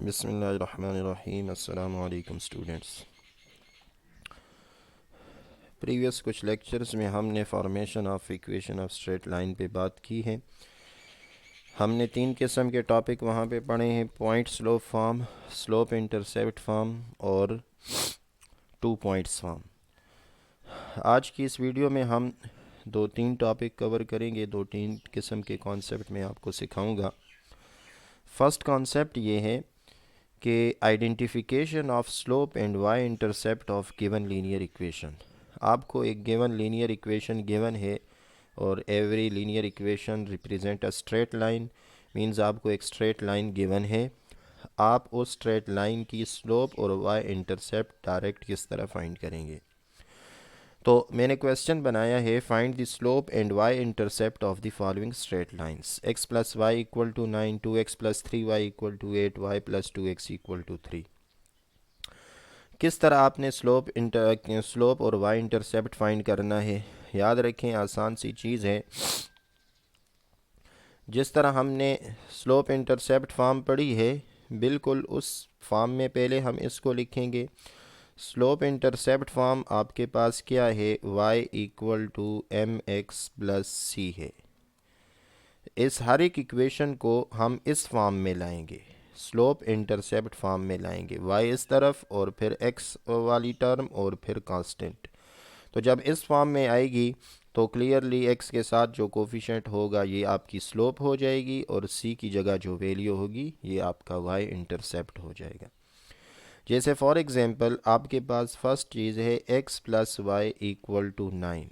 बिस्मिल्लाहिर्रहमानिर्रहीम। अस्सलामु अलैकुम स्टूडेंट्स। प्रीवियस कुछ लेक्चर्स में हमने formation of equation of straight line पे बात की है। हमने 3 किस्म के टॉपिक वहाँ पे पढ़े हैं: point slope form, slope intercept form और 2 पॉइंट्स फॉर्म। आज की इस वीडियो में हम 2-3 टॉपिक कवर करेंगे। 2-3 किस्म के कॉन्सेप्ट मैं आपको सिखाऊंगा। फर्स्ट कॉन्सेप्ट ये है कि identification of slope and y intercept of given linear equation. आपको एक गिवन लीनियर इक्वेशन गिवन है और every linear equation represent a straight line. Means आपको एक स्ट्रेट लाइन गिवन है, आप उस स्ट्रेट लाइन की स्लोप और वाई इंटरसेप्ट डायरेक्ट किस तरह फाइंड करेंगे। तो मैंने क्वेश्चन बनाया है, find the slope and y intercept of the following straight lines: x plus Y equal to 9, 2x plus 3y equal to 8, y plus 2x equal to 3। किस तरह आपने स्लोप और वाई इंटरसेप्ट फाइंड करना है। याद रखें, आसान सी चीज़ है। जिस तरह हमने स्लोप इंटरसेप्ट फॉर्म पढ़ी है, बिल्कुल उस फॉर्म में पहले हम इसको लिखेंगे। स्लोप इंटरसेप्ट फॉर्म आपके पास क्या है, y equal to M X plus C है। इस हर एक इक्वेशन को हम इस फॉर्म में लाएंगे, स्लोप इंटरसेप्ट फॉर्म में लाएंगे। y इस तरफ और फिर x वाली टर्म और फिर कांस्टेंट। तो जब इस फॉर्म में आएगी तो क्लियरली x के साथ जो कोफिशिएंट होगा ये आपकी स्लोप हो जाएगी और c की जगह जो वैल्यू होगी ये आपका y इंटरसेप्ट हो जाएगा। जैसे फॉर एग्ज़ाम्पल आपके पास फर्स्ट चीज़ है x plus Y equal to 9।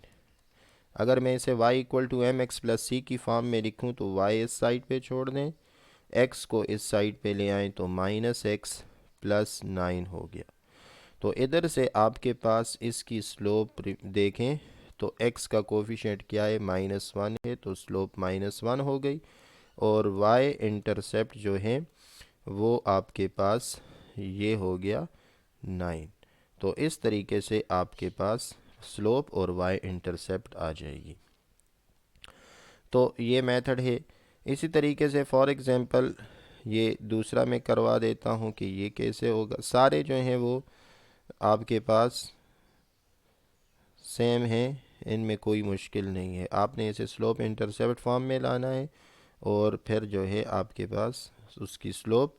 अगर मैं इसे y equal to M X plus C की फॉर्म में लिखूं तो y इस साइड पे छोड़ दें, x को इस साइड पे ले आएँ तो माइनस एक्स प्लस 9 हो गया। तो इधर से आपके पास इसकी स्लोप देखें तो x का कोफिशिएंट क्या है, -1 है, तो स्लोप -1 हो गई। और y इंटरसेप्ट जो है वो आपके पास ये हो गया 9। तो इस तरीके से आपके पास स्लोप और y इंटरसेप्ट आ जाएगी। तो ये मेथड है। इसी तरीके से फॉर एग्ज़ाम्पल ये दूसरा मैं करवा देता हूँ कि ये कैसे होगा। सारे जो हैं वो आपके पास सेम है, इनमें कोई मुश्किल नहीं है। आपने इसे स्लोप इंटरसेप्ट फॉर्म में लाना है और फिर जो है आपके पास उसकी स्लोप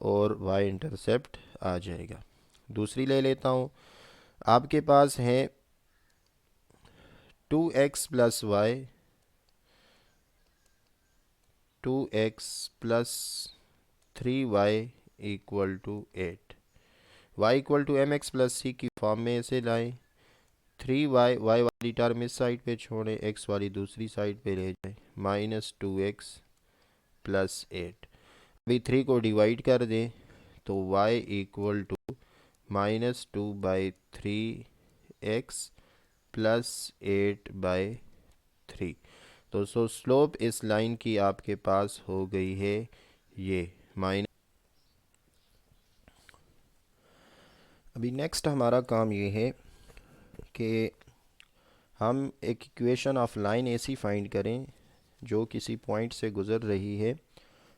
और वाई इंटरसेप्ट आ जाएगा। दूसरी ले लेता हूँ। आपके पास है 2x plus Y, 2x plus 3y equal to 8। y equal to M X plus C की फॉर्म में इसे लाएं। 3y, y वाली टर्म इस साइड पे छोड़ें, x वाली दूसरी साइड पे ले जाएं, -2x प्लस 8। अभी 3 को डिवाइड कर दें तो y equal to -2/3x plus 8/3। तो स्लोप इस लाइन की आपके पास हो गई है ये माइनस। अभी नेक्स्ट हमारा काम ये है कि हम एक इक्वेशन ऑफ लाइन ऐसी फाइंड करें जो किसी पॉइंट से गुज़र रही है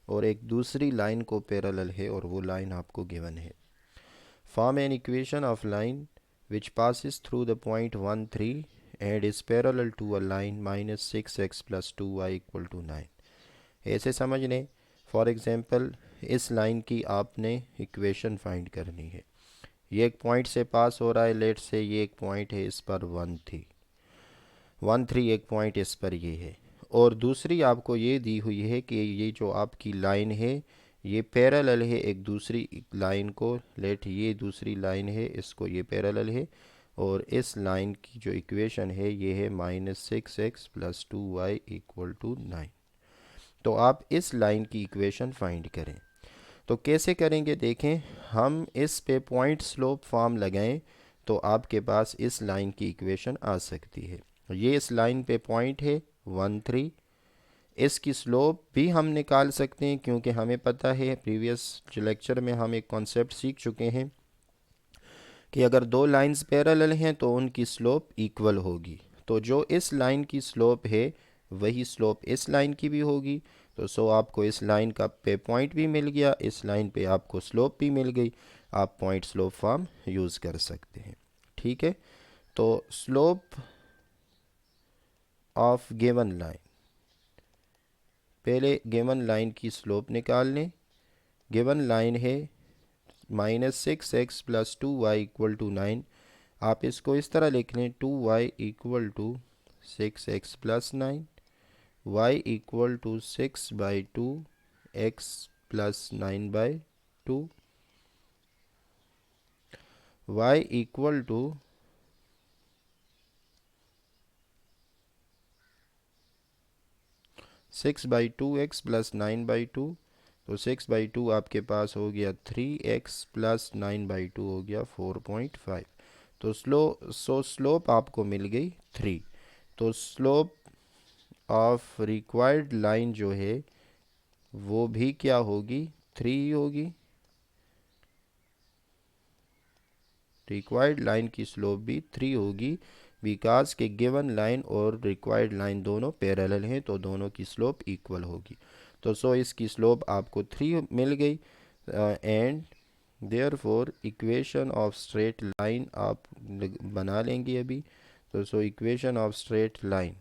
और एक दूसरी लाइन को पैरेलल है और वो लाइन आपको गिवन है। Form an equation of line which passes through the point 1 3 and is parallel to a line -6x plus 2y equal to 9। ऐसे समझ लें, फॉर एग्ज़ाम्पल इस लाइन की आपने इक्वेशन फाइंड करनी है। ये एक पॉइंट से पास हो रहा है, लेट से ये एक पॉइंट है, इस पर 1 3 एक पॉइंट इस पर ये है। और दूसरी आपको ये दी हुई है कि ये जो आपकी लाइन है ये पैरेलल है एक दूसरी लाइन को। लेट ये दूसरी लाइन है, इसको ये पैरेलल है और इस लाइन की जो इक्वेशन है ये है -6x plus 2y equal to 9। तो आप इस लाइन की इक्वेशन फाइंड करें। तो कैसे करेंगे देखें, हम इस पे पॉइंट स्लोप फॉर्म लगाएं तो आपके पास इस लाइन की इक्वेशन आ सकती है। ये इस लाइन पे पॉइंट है 1 3। इसकी स्लोप भी हम निकाल सकते हैं क्योंकि हमें पता है प्रीवियस लेक्चर में हम एक कॉन्सेप्ट सीख चुके हैं कि अगर दो लाइंस पैरेलल हैं तो उनकी स्लोप इक्वल होगी। तो जो इस लाइन की स्लोप है वही स्लोप इस लाइन की भी होगी। तो सो आपको इस लाइन का पे पॉइंट भी मिल गया, इस लाइन पे आपको स्लोप भी मिल गई। आप पॉइंट स्लोप फॉर्म यूज़ कर सकते हैं। ठीक है, तो स्लोप ऑफ गिवन लाइन, पहले गिवन लाइन की स्लोप निकाल लें। गिवन लाइन है -6x + 2y = 9। आप इसको इस तरह लिख लें, 2y = 6x + 9, y = 6/2, x + 9/2, y = 6/2 x + 9/2। तो 6/2 आपके पास हो गया 3x + 9/2 हो गया 4.5। तो स्लोप आपको मिल गई 3। तो स्लोप ऑफ रिक्वायर्ड लाइन जो है वो भी क्या होगी, 3 ही होगी। रिक्वायर्ड लाइन की स्लोप भी 3 होगी, बिकॉज के गिवन लाइन और रिक्वायर्ड लाइन दोनों पैरेलल हैं, तो दोनों की स्लोप इक्वल होगी। तो सो इसकी स्लोप आपको 3 मिल गई। And therefore equation of straight line आप बना लेंगे अभी। तो so equation of straight line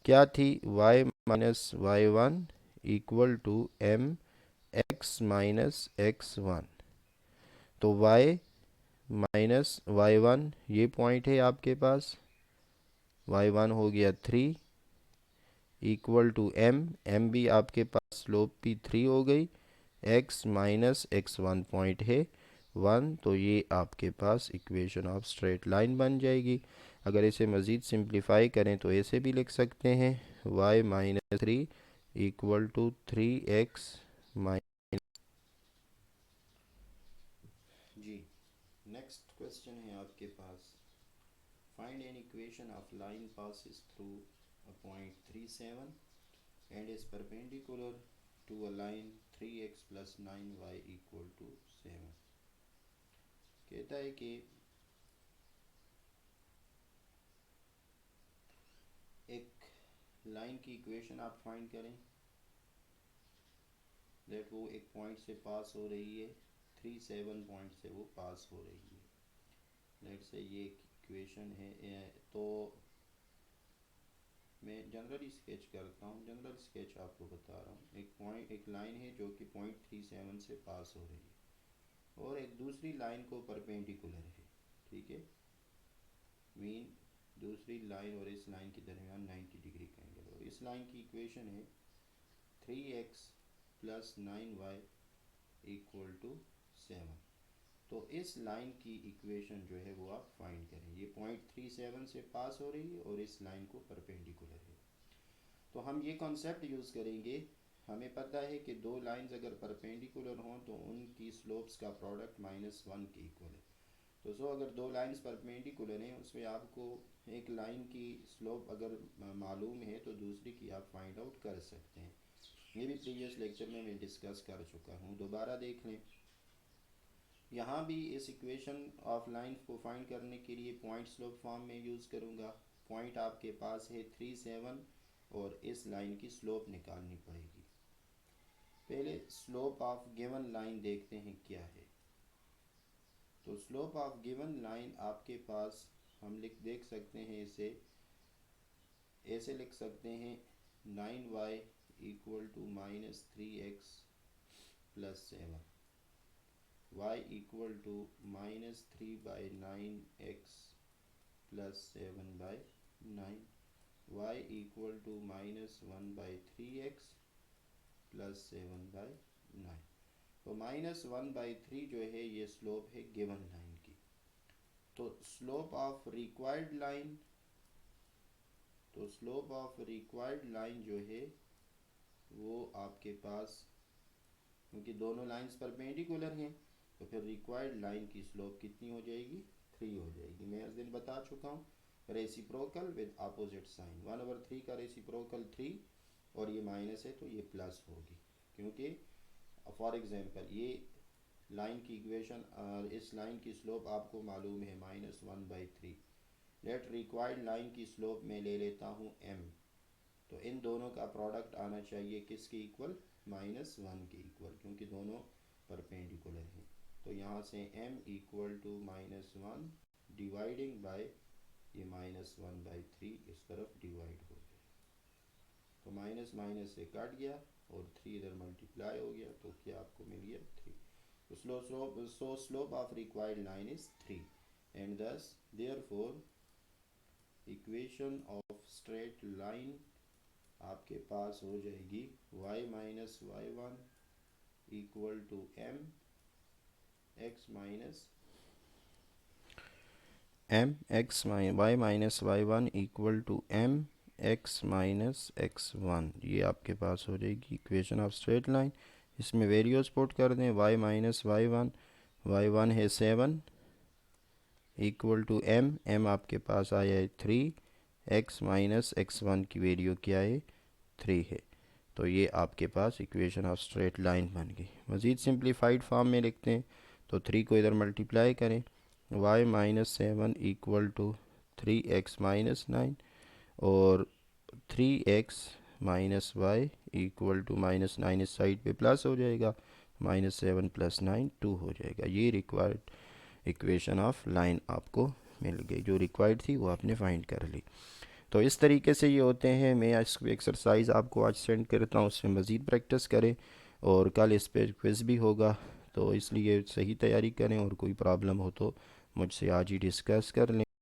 क्या थी, y - y1 = mx - x1। तो y - y1 ये पॉइंट है आपके पास, y1 हो गया 3 = m भी आपके पास स्लोप भी 3 हो गई, x - x1 पॉइंट है 1। तो ये आपके पास इक्वेशन ऑफ स्ट्रेट लाइन बन जाएगी। अगर इसे मज़ीद सिंप्लीफाई करें तो ऐसे भी लिख सकते हैं, y - 3 = 3x जी। नेक्स्ट क्वेश्चन है आपके पास, find an equation of line passes through a point 37 and is perpendicular to a line 3x + 9y = 7। कहता है कि एक लाइन की इक्वेशन आप फाइंड करें, दैट वो एक पॉइंट से पास हो रही है, 37 पॉइंट से वो पास हो रही है। लेट से ये एक इक्वेशन है। तो मैं जनरली स्केच करता हूँ, जनरल स्केच आपको बता रहा हूँ। एक लाइन है जो कि पॉइंट 37 से पास हो रही है और एक दूसरी लाइन को परपेंडिकुलर है। ठीक है, मीन दूसरी लाइन और इस लाइन के दरमियान 90 डिग्री का एंगल, और इस लाइन की इक्वेशन है 3x + 9y = 7। तो इस लाइन की इक्वेशन जो है वो आप फाइंड करें। ये पॉइंट 37 से पास हो रही है और इस लाइन को परपेंडिकुलर है। तो हम ये कॉन्सेप्ट यूज़ करेंगे। हमें पता है कि दो लाइंस अगर परपेंडिकुलर हों तो उनकी स्लोप्स का प्रोडक्ट -1 के इक्वल है। तो सो अगर दो लाइंस परपेंडिकुलर हैं, उसमें आपको एक लाइन की स्लोप अगर मालूम है तो दूसरी की आप फाइंड आउट कर सकते हैं। ये भी प्रीवियस लेक्चर में मैं डिस्कस कर चुका हूँ, दोबारा देख लें। यहाँ भी इस इक्वेशन ऑफ लाइन को फाइंड करने के लिए पॉइंट स्लोप फॉर्म में यूज़ करूँगा। पॉइंट आपके पास है 37 और इस लाइन की स्लोप निकालनी पड़ेगी। पहले स्लोप ऑफ गिवन लाइन देखते हैं क्या है। तो स्लोप ऑफ गिवन लाइन आपके पास हम देख सकते हैं, इसे ऐसे लिख सकते हैं, 9y = -3x + 7, y = -3/9x + 7/9, y = -1/3x + 7/9। तो -1/3 जो है ये स्लोप है गिवन लाइन की। तो स्लोप ऑफ रिक्वायर्ड लाइन, तो स्लोप ऑफ रिक्वायर्ड लाइन जो है वो आपके पास, क्योंकि दोनों लाइंस परपेंडिकुलर हैं, तो फिर रिक्वायर्ड लाइन की स्लोप कितनी हो जाएगी, 3 हो जाएगी। मैं उस दिन बता चुका हूँ, रेसिप्रोकल विद अपोजिट साइन। 1/3 का रेसिप्रोकल 3 और ये माइनस है तो ये प्लस होगी, क्योंकि फॉर एग्जांपल ये लाइन की इक्वेशन और इस लाइन की स्लोप आपको मालूम है -1/3। लेट रिक्वायर्ड लाइन की स्लोप में ले लेता हूँ m। तो इन दोनों का प्रोडक्ट आना चाहिए किसके इक्वल, -1 के इक्वल, क्योंकि दोनों परपेंडिकुलर हैं। तो यहाँ से m equal to -1 dividing by ये -1/3 इस तरफ डिवाइड हो गया, तो माइनस माइनस से कट गया और 3 इधर मल्टीप्लाई हो गया, तो क्या आपको मिल गया 3। तो slope of required line is 3 and this therefore equation of straight line आपके पास हो जाएगी y minus y1 equal to m x minus y minus y1 equal to m x minus x1। ये आपके पास हो जाएगी इक्वेशन ऑफ स्ट्रेट लाइन। इसमें वेरियोस पुट कर दें, y माइनस y1 है 7 इक्वल टू m आपके पास आया है 3, x माइनस x1 की वैल्यू क्या है 3 है। तो ये आपके पास इक्वेशन ऑफ स्ट्रेट लाइन बन गई। मज़ीद सिंप्लीफाइड फॉर्म में लिखते हैं, तो 3 को इधर मल्टीप्लाई करें, y minus 7 equal to 3x minus 9 और 3x minus Y equal to -9 इस साइड पे प्लस हो जाएगा, -7 + 9 2 हो जाएगा। ये रिक्वायर्ड इक्वेशन ऑफ लाइन आपको मिल गई, जो रिक्वायर्ड थी वो आपने फाइंड कर ली। तो इस तरीके से ये होते हैं। मैं इस एक्सरसाइज आपको आज सेंड करता हूँ, उसमें मज़ीद प्रैक्टिस करें और कल इस पर क्विज़ भी होगा, तो इसलिए सही तैयारी करें और कोई प्रॉब्लम हो तो मुझसे आज ही डिस्कस कर लें।